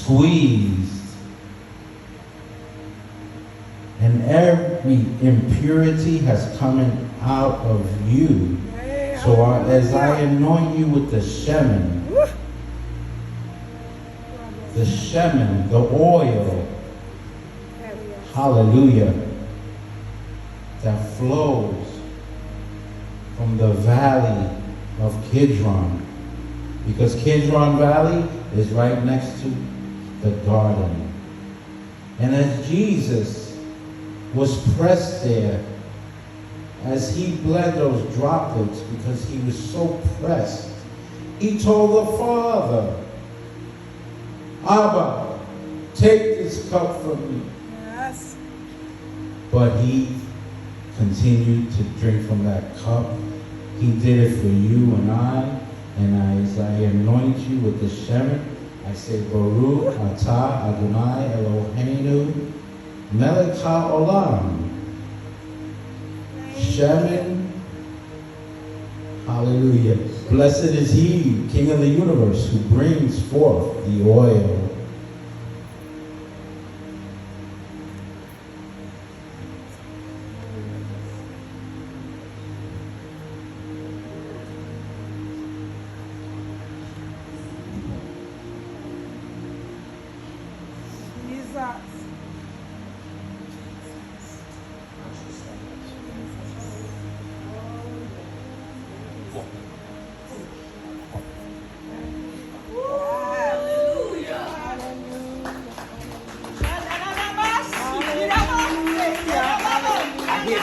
squeezed. And every impurity has come out of you. So as I anoint you with the shemen, the oil, hallelujah, that flows from the valley of Kidron. Because Kidron Valley is right next to the garden. And as Jesus was pressed there, as he bled those droplets because he was so pressed, he told the Father, Abba, take this cup from me. Yes. But he continued to drink from that cup. He did it for you and I. And as I anoint you with the shemen, I say, Baruch atah Adonai Eloheinu melech haolam. Shemen, hallelujah. Blessed is he, King of the universe, who brings forth the oil.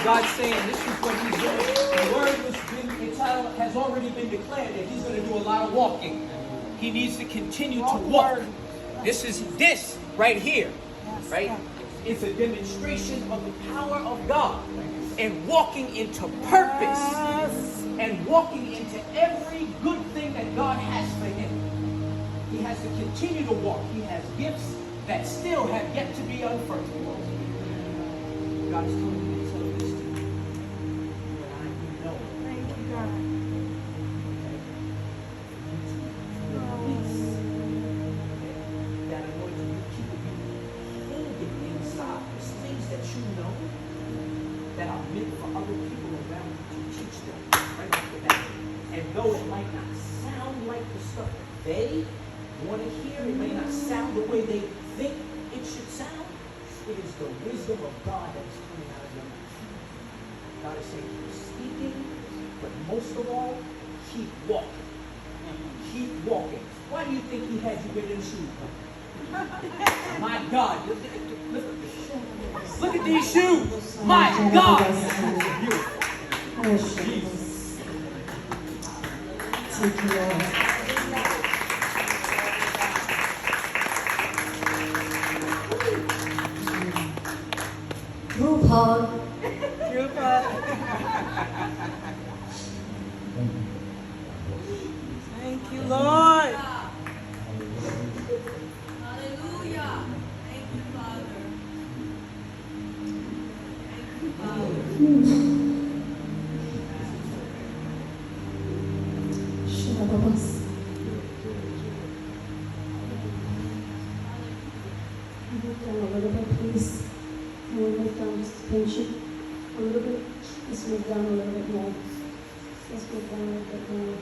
God saying this is what he's doing. The word has already been declared that he's going to do a lot of walking. He needs to continue to walk. This right here, right? It's a demonstration of the power of God and walking into purpose and walking into every good thing that God has for him. He has to continue to walk. He has gifts that still have yet to be unfurled. God is telling me to tell this to you. But I know. Thank you, God. That anointing will keep you holding inside. There's things that you know that are meant for other people around you to teach them right off the bat. And though it might not sound like the stuff that they want to hear, it may not sound the way they think it should sound, it is the wisdom of God that is coming out of your mouth. God is saying, keep speaking, but most of all, keep walking. Keep walking. Why do you think he had you wear them shoes? My God. Look at these shoes. My God. Jesus. Thank you, Lord. Group hug. Group hug. Thank you, Lord. Hallelujah. Thank you, Father. Thank you, Father. Move down a little bit, please. Can we move down just to pinch it a little bit? Let's move down a little bit more. Let's move down a little bit more.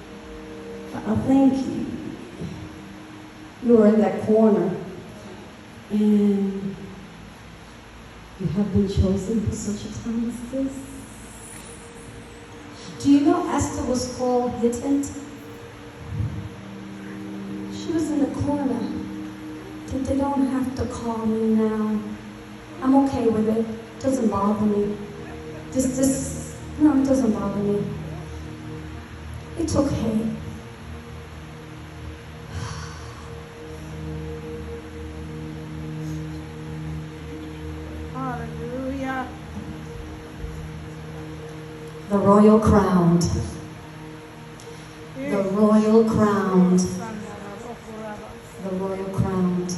I think you were in that corner and you have been chosen for such a time as this. Do you know Esther was called Hittent? She was in the corner. They don't have to call me now. I'm okay with it. It doesn't bother me. No, it doesn't bother me. It's okay. Hallelujah. The royal crowned. The royal crowned. The royal crowned.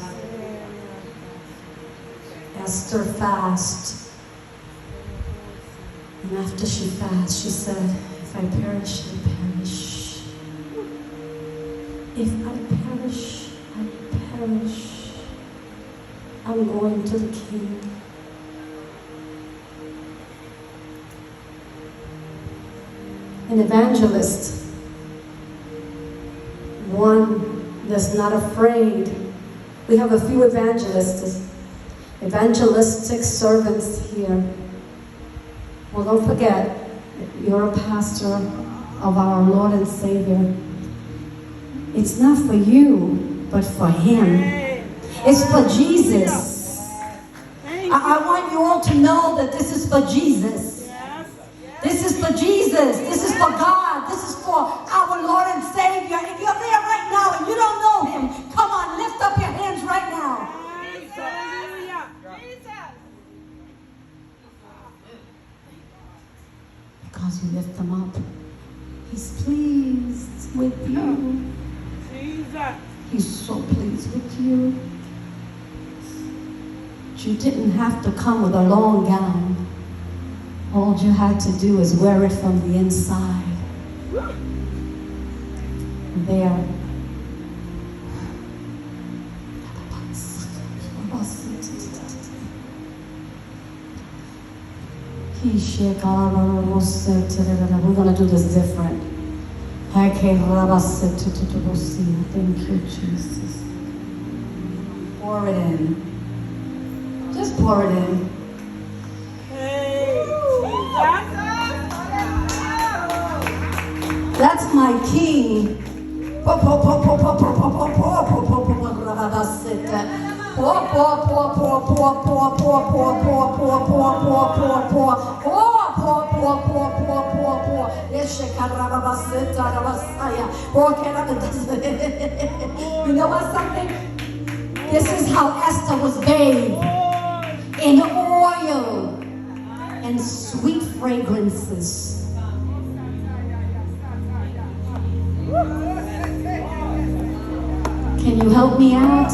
Esther fasted. And after she fasted, she said, if I perish, I perish. If I perish, I perish. I'm going to the King. An evangelist, one that's not afraid. We have a few evangelistic servants here. Well, don't forget, you're a pastor of our Lord and Savior. It's not for you, but for Him. It's for Jesus. I want you all to know that this is for Jesus. This is for Jesus. This is for God. This is for our Lord and Savior. If you're there right now and you don't know Him, come on, lift up your hands right now. Because you lift them up, He's pleased with you. He's so pleased with you. You didn't have to come with a long gown. All you had to do is wear it from the inside. There. We're going to do this different. Thank you, Jesus. Pour it in. Just pour it in. That's my King. You know what, something? This is how Esther was bathed. In oil and sweet fragrances. Can you help me out?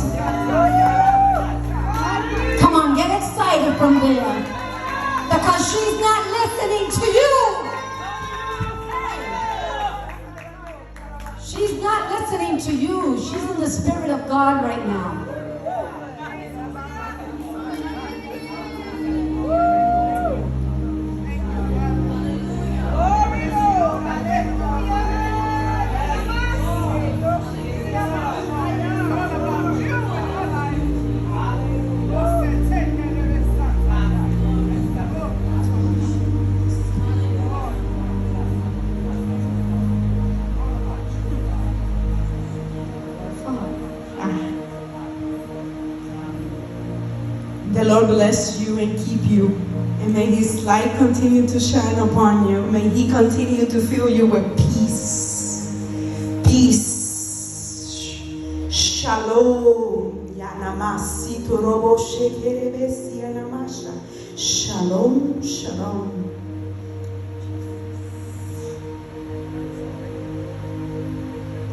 Come on, get excited from there. Because she's not listening to you. She's not listening to you. She's in the Spirit of God right now. The Lord bless you and keep you. And may His light continue to shine upon you. May He continue to fill you with peace. Peace. Shalom. Shalom. Shalom.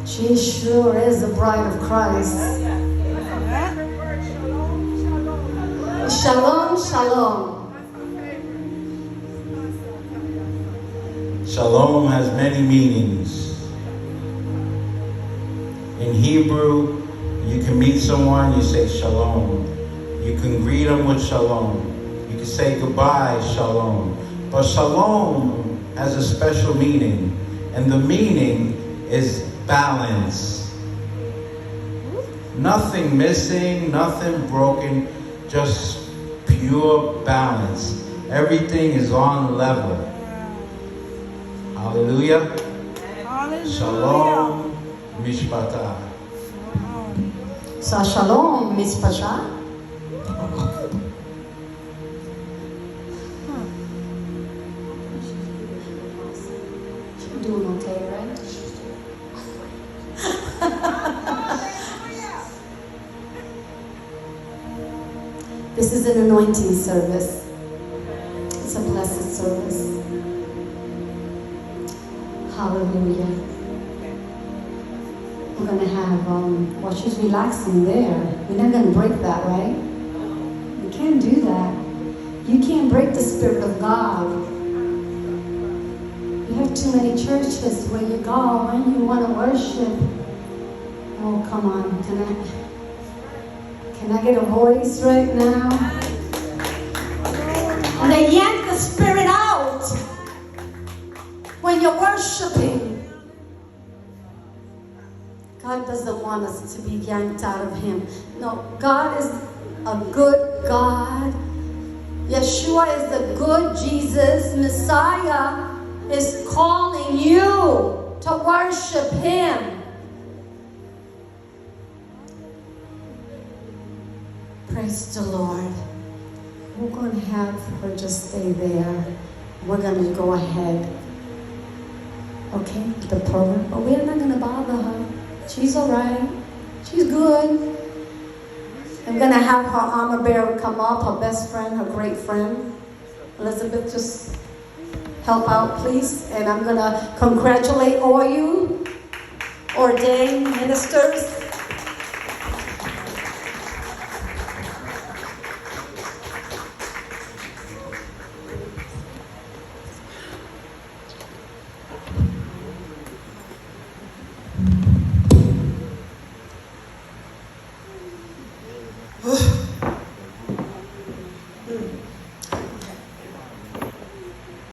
She sure is the bride of Christ. Shalom, shalom. Shalom has many meanings. In Hebrew, you can meet someone, you say shalom. You can greet them with shalom. You can say goodbye, shalom. But shalom has a special meaning. And the meaning is balance. Nothing missing, nothing broken, just pure balance. Everything is on level. Hallelujah. Hallelujah. Shalom mishpata. So shalom, Miss Pasha. She's doing okay, right? This is an anointing service. It's a blessed service. Hallelujah. We're going to have, well, she's relaxing there. We're not going to break that, right? You can't do that. You can't break the Spirit of God. You have too many churches where you go and you want to worship. Oh, come on. Can Can I get a voice right now? And they yank the spirit out when you're worshiping. God doesn't want us to be yanked out of Him. No, God is a good God. Yeshua is the good Jesus. Messiah is calling you to worship Him. Praise the Lord. We're going to have her just stay there. We're going to go ahead. Okay, the program. But we're not going to bother her. She's all right. She's good. I'm going to have her armor bearer come up, her best friend, her great friend. Elizabeth, just help out, please. And I'm going to congratulate all you ordained ministers.